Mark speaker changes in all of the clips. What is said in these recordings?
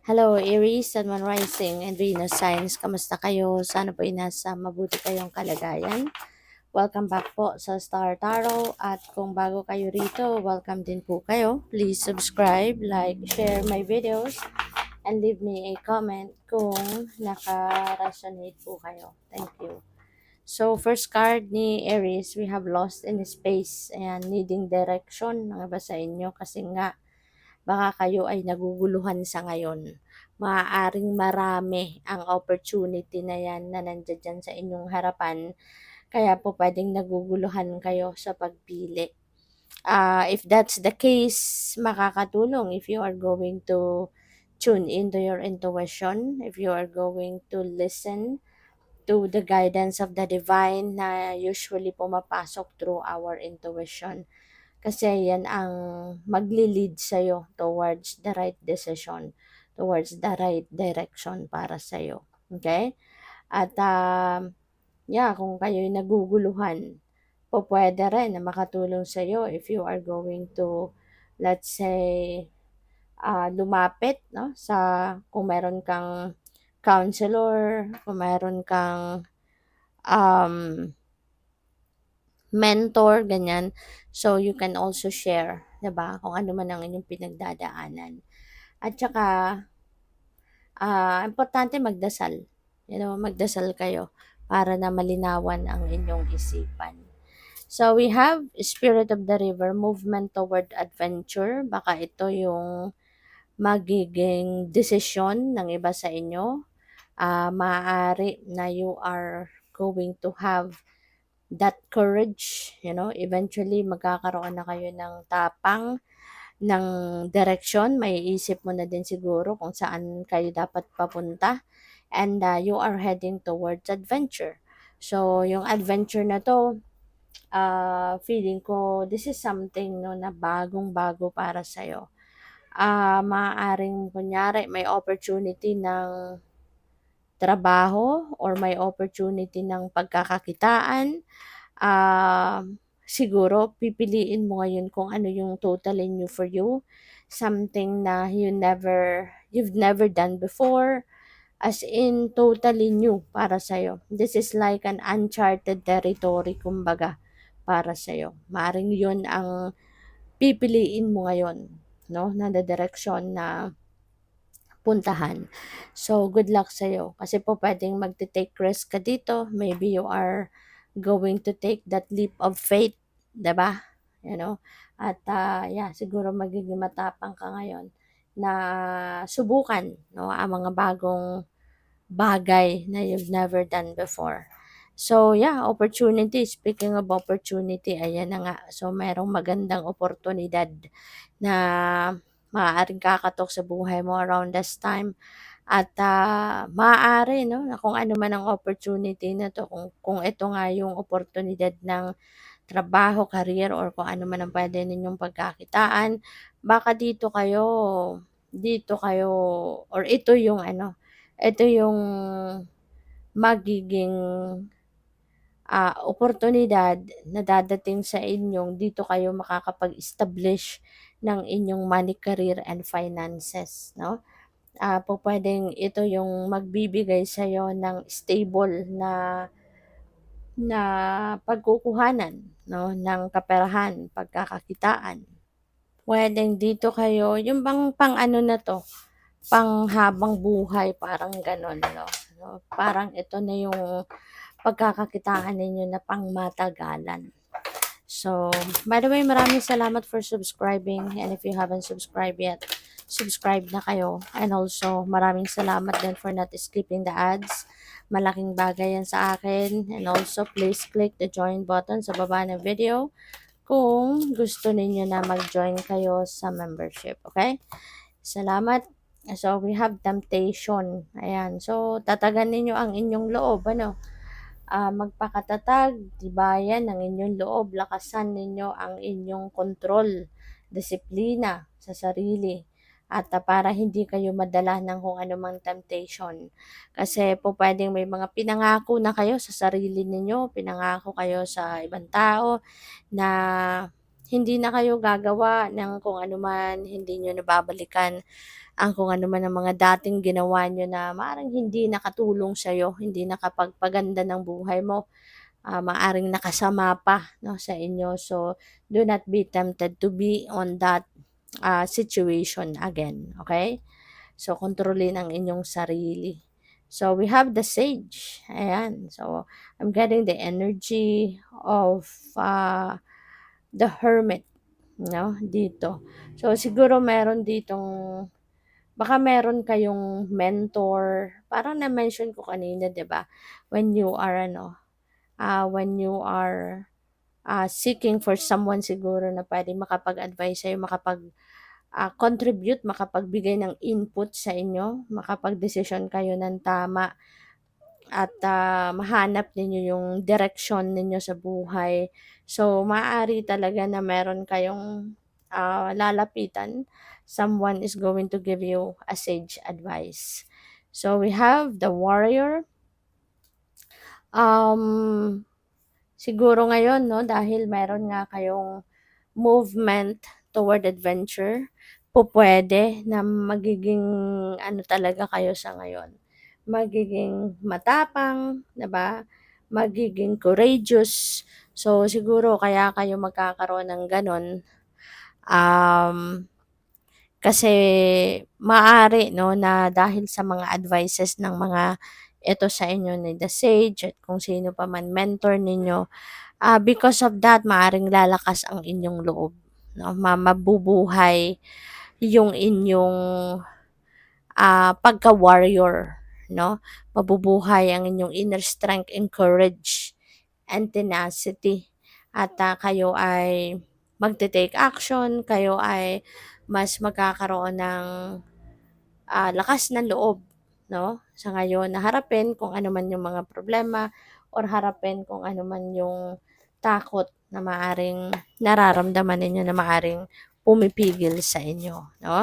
Speaker 1: Hello, Aries, Sun, Moon Rising, and Venus Signs. Kamusta kayo? Sana po ay nasa mabuti kayong kalagayan. Welcome back po sa Star Tarot. At kung bago kayo rito, welcome din po kayo. Please subscribe, like, share my videos, and leave me a comment kung naka-resonate po kayo. Thank you. So, first card ni Aries, we have lost in space and needing direction. Ang iba sa inyo kasi nga, baka kayo ay naguguluhan sa ngayon. Maaaring marami ang opportunity na yan na nandiyan dyan sa inyong harapan. Kaya po pwedeng naguguluhan kayo sa pagpili. If that's the case, makakatulong if you are going to tune into your intuition, if you are going to listen to the guidance of the divine na usually pumapasok through our intuition. Kasi yan ang magli-lead sa'yo towards the right decision, towards the right direction para sa'yo. Okay? At yeah, kung kayo'y naguguluhan, po pwede rin na makatulong sa'yo if you are going to, let's say, lumapit no, sa kung meron kang counselor, kung meron kang um, mentor, ganyan. So, you can also share, 'di ba? Kung ano man ang inyong pinagdadaanan. At saka, importante magdasal. Magdasal kayo para na malinawan ang inyong isipan. So, we have Spirit of the River, movement toward adventure. Baka ito yung magiging desisyon ng iba sa inyo. Maaari na you are going to have that courage, eventually magkakaroon na kayo ng tapang, ng direksyon, may isip mo na din siguro kung saan kayo dapat papunta, and you are heading towards adventure. So, yung adventure na to, feeling ko, this is something no, na bagong-bago para sa'yo. Maaaring, kunyari, may opportunity ng trabaho or may opportunity ng pagkakakitaan. Siguro pipiliin mo ngayon kung ano yung totally new for you, something na you've never done before, as in totally new para sa'yo. This is like an uncharted territory, kumbaga, para sa'yo. Maaring yun ang pipiliin mo ngayon, no, na direction na puntahan. So, good luck sa'yo. Kasi po pwedeng magte-take risk ka dito. Maybe you are going to take that leap of faith, 'di ba? At yeah, siguro magiging matapang ka ngayon na subukan, no, ang mga bagong bagay na you've never done before. So, yeah, opportunity. Speaking of opportunity, ayan na nga. So, merong magandang oportunidad na maaaring kakatok sa buhay mo around this time. At maaari, no, na kung ano man ang opportunity na to, kung ito nga yung oportunidad ng trabaho, career, or kung ano man ang pwede ninyong pagkakitaan, baka dito kayo, or ito yung magiging oportunidad na dadating sa inyong dito kayo makakapag-establish ng inyong money, career, and finances, no? Pupuwedeng ito yung magbibigay sa'yo ng stable na pagkukuhanan, no, ng kaperahan, pagkakakitaan. Puwedeng dito kayo, yung bang pang-ano na 'to, panghabang buhay, parang gano'n, 'no? Parang ito na yung pagkakakitaan ninyo na pangmatagalan. So, by the way, maraming salamat for subscribing, and if you haven't subscribed yet, subscribe na kayo. And also, maraming salamat din for not skipping the ads. Malaking bagay yan sa akin. And also, please click the join button sa baba ng video kung gusto ninyo na mag-join kayo sa membership. Okay? Salamat. So, we have temptation. Ayan. So, tatagan ninyo ang inyong loob. Magpakatatag, tibayan ng inyong loob, lakasan ninyo ang inyong kontrol, disiplina sa sarili, at para hindi kayo madala ng kung anumang temptation. Kasi po pwedeng may mga pinangako na kayo sa sarili ninyo, pinangako kayo sa ibang tao na hindi na kayo gagawa ng kung anuman, hindi nyo nababalikan ang kung ano man ang mga dating ginawa niyo na maaaring hindi nakatulong sa'yo, hindi nakapagpaganda ng buhay mo, maaaring nakasama pa 'no, sa inyo. So, do not be tempted to be on that, situation again, okay? So, kontrolin ang inyong sarili. So, we have the Sage, ayan. So, I'm getting the energy of, the Hermit 'no, dito. So, siguro meron ditong baka meron kayong mentor, parang na-mention ko kanina 'di ba, when you are ano, when you are, seeking for someone siguro na puwedeng makapag-advice sa'yo, contribute, makapagbigay ng input sa inyo, makapagdesisyon kayo ng tama at, mahanap ninyo yung direksyon ninyo sa buhay. So, maaari talaga na meron kayong, lalapitan. Someone is going to give you a sage advice. So, we have the warrior. Um, Siguro ngayon 'no, dahil meron nga kayong movement toward adventure, pupuwede na magiging ano talaga kayo sa ngayon, magiging matapang, 'di ba? Magiging courageous. So, siguro kaya kayo magkakaroon ng gano'n, um, kasi maaari 'no, na dahil sa mga advices ng mga ito sa inyo ni The Sage at kung sino pa man mentor ninyo, because of that maaaring lalakas ang inyong loob 'no, mabubuhay yung inyong, pagka-warrior 'no, mabubuhay ang inyong inner strength and courage and tenacity at, kayo ay magte-take action, kayo ay mas magkakaroon ng, lakas ng loob 'no, sa ngayon na harapin kung ano man yung mga problema or harapin kung ano man yung takot na maaaring nararamdaman ninyo na maaaring pumipigil sa inyo 'no.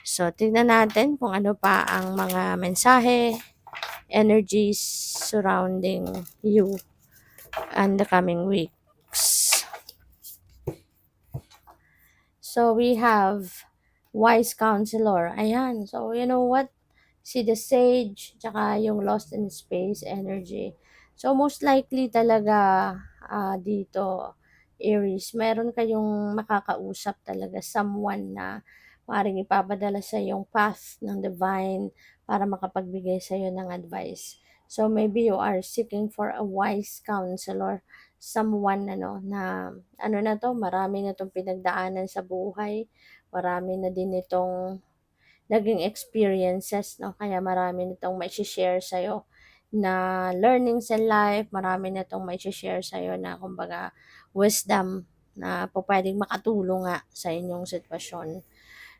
Speaker 1: So, tignan natin kung ano pa ang mga mensahe, energies surrounding you and the coming weeks. So, we have wise counselor. Ayan. So, you know what? See the sage, tsaka yung lost in space energy. So, most likely talaga dito, Aries, meron kayong makakausap talaga, someone na maaaring ipapadala sa yung path ng divine para makapagbigay sa iyo ng advice. So, maybe you are seeking for a wise counselor, someone na ano na to, marami na tong pinagdaanan sa buhay, marami na din itong naging experiences 'no, kaya marami nitong mai-she-share sa'yo na learnings in life, marami nitong mai-she-share sa'yo na kumbaga wisdom na pupuwedeng makatulong nga sa inyong sitwasyon.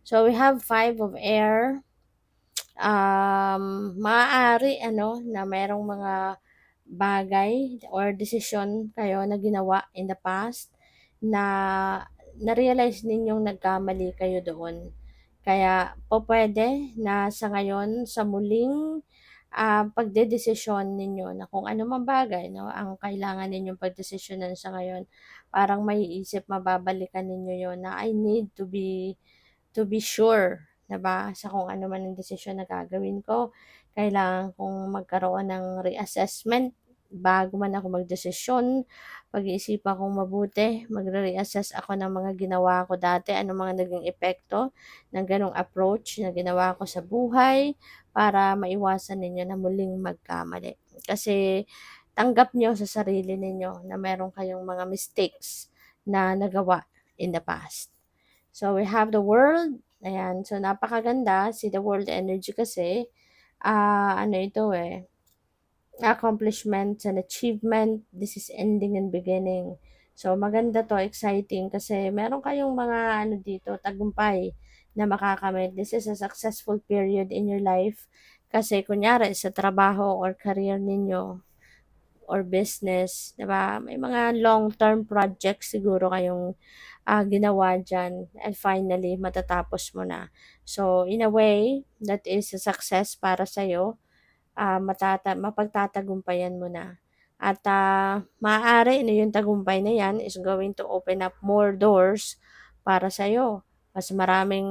Speaker 1: So, we have 5 of air, maaari ano na merong mga bagay or desisyon kayo na ginawa in the past na na-realize ninyong nagkamali kayo doon. Kaya pupuwede na sa ngayon, sa muling, pagdedesisyon ninyo na kung ano mang bagay 'no, ang kailangan ninyong pagdesisyonan sa ngayon, parang maiisip, mababalikan ninyo yon na, "I need to be sure," 'di ba, sa kung ano man ang desisyon na gagawin ko. Kailangan kong magkaroon ng reassessment bago man ako magdesisyon. Pag-iisipan kong mabuti, magre-reassess ako ng mga ginawa ko dati, ano mga naging epekto ng gano'ng approach na ginawa ko sa buhay para maiwasan ninyo na muling magkamali. Kasi tanggap niyo sa sarili ninyo na meron kayong mga mistakes na nagawa in the past. So, we have the world. Ayan. So, napakaganda. See the world energy kasi, ano ito eh, accomplishment and achievement. This is ending and beginning. So, maganda to, exciting kasi meron kayong mga ano dito, tagumpay na makakamit. This is a successful period in your life. Kasi kunyari sa trabaho or career ninyo or business, 'di ba? May mga long-term projects siguro kayong ginawa diyan and finally matatapos mo na. So, in a way, that is a success para sa'yo, mapagtatagumpayan mo na. At, maaari na yung tagumpay na yan is going to open up more doors para sa'yo. Mas maraming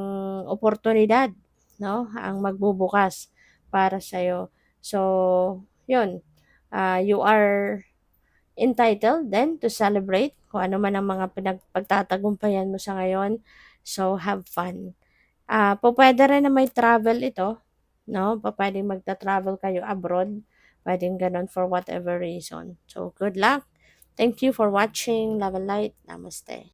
Speaker 1: oportunidad no? Ang magbubukas para sa'yo. So, yun. You are entitled then to celebrate kung ano man ang mga pagtatagumpayan mo sa ngayon. So, have fun. Pupuwede rin na may travel ito, no? Pupuwedeng magta-travel kayo abroad, puwedeng gano'n for whatever reason. So, good luck. Thank you for watching. Love and light. Namaste.